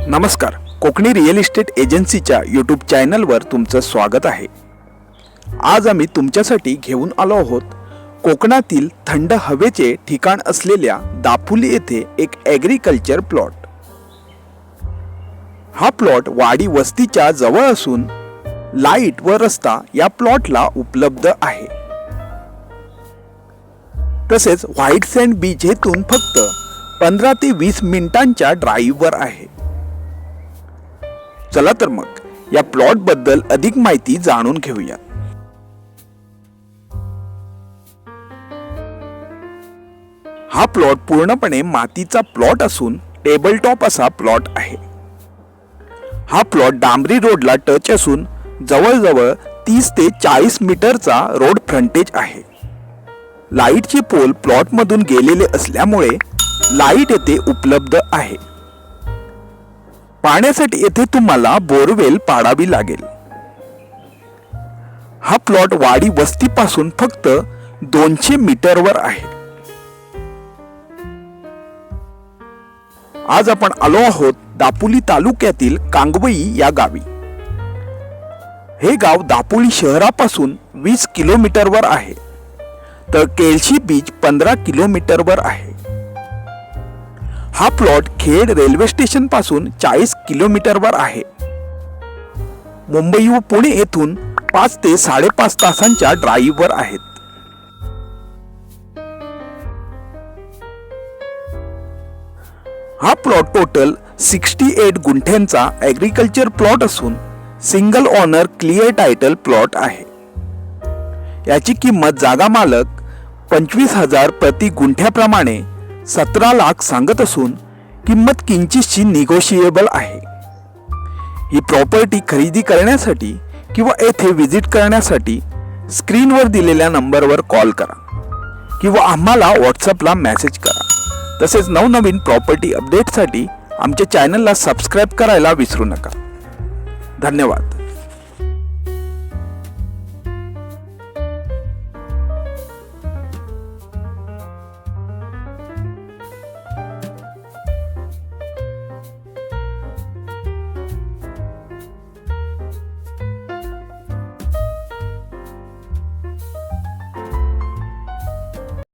नमस्कार, Konkani real estate एजन्सीच्या YouTube चॅनलवर तुमचं स्वागत आहे। आज आम्ही तुमच्यासाठी घेऊन आलो आहोत कोकणातील थंड हवेचे ठिकाण असलेल्या दापोली येथे एक ॲग्रिकल्चर प्लॉट। हा प्लॉट वाडी वस्तीच्या जवळ असून लाईट व रस्ता या प्लॉटला उपलब्ध आहे। तसेच व्हाईट सँड बीच येथून फक्त 15 ते 20 मिनिटांच्या ड्राईव्हवर आहे। चला तर मग या प्लॉट बद्दल अधिक माहिती जाणून घेऊया। हा प्लॉट पूर्णपणे मातीचा प्लॉट असून टेबल टॉप असा प्लॉट आहे। हा प्लॉट डांबरी रोडला टच असून जवळजवळ 30 ते 40 मीटरचा रोड फ्रंटेज आहे। लाईटचे पोल प्लॉट मधून गेलेले असल्यामुळे लाईट येथे उपलब्ध आहे। पाण्यासाठी येथे तुम्हाला बोरवेल पाडावी लागेल। हा प्लॉट वाडी वस्तीपासून फक्त 200 मीटरवर आहे। आज आपण आलो आहोत दापोली तालुक्यातील कांगवई या गावी। हे गाव दापोली शहरापासून 20 किलोमीटरवर आहे, तर केळशी बीच 15 किलोमीटरवर आहे। हा प्लॉट खेड रेल्वे स्टेशन पासून 40 किलोमीटरवर आहे। मुंबई व पुणे येथून 5 ते 5.5 तासांच्या ड्राईव्हवर आहेत। हा प्लॉट टोटल 68 गुंठ्यांचा ॲग्रिकल्चर प्लॉट असून single owner clear title plot आहे। याची किंमत जागा मालक 25,000 प्रति गुंठ्याप्रमाणे 17 लाख सांगत असून किंमत किंचितशी निगोशिएबल आहे। ही प्रॉपर्टी खरेदी करण्यासाठी किंवा येथे व्हिजिट करण्यासाठी स्क्रीनवर दिलेल्या नंबरवर कॉल करा किंवा आम्हाला व्हॉट्सअपला मेसेज करा। तसेच नवनवीन प्रॉपर्टी अपडेटसाठी आमच्या चॅनलला सबस्क्राइब करायला विसरू नका। धन्यवाद।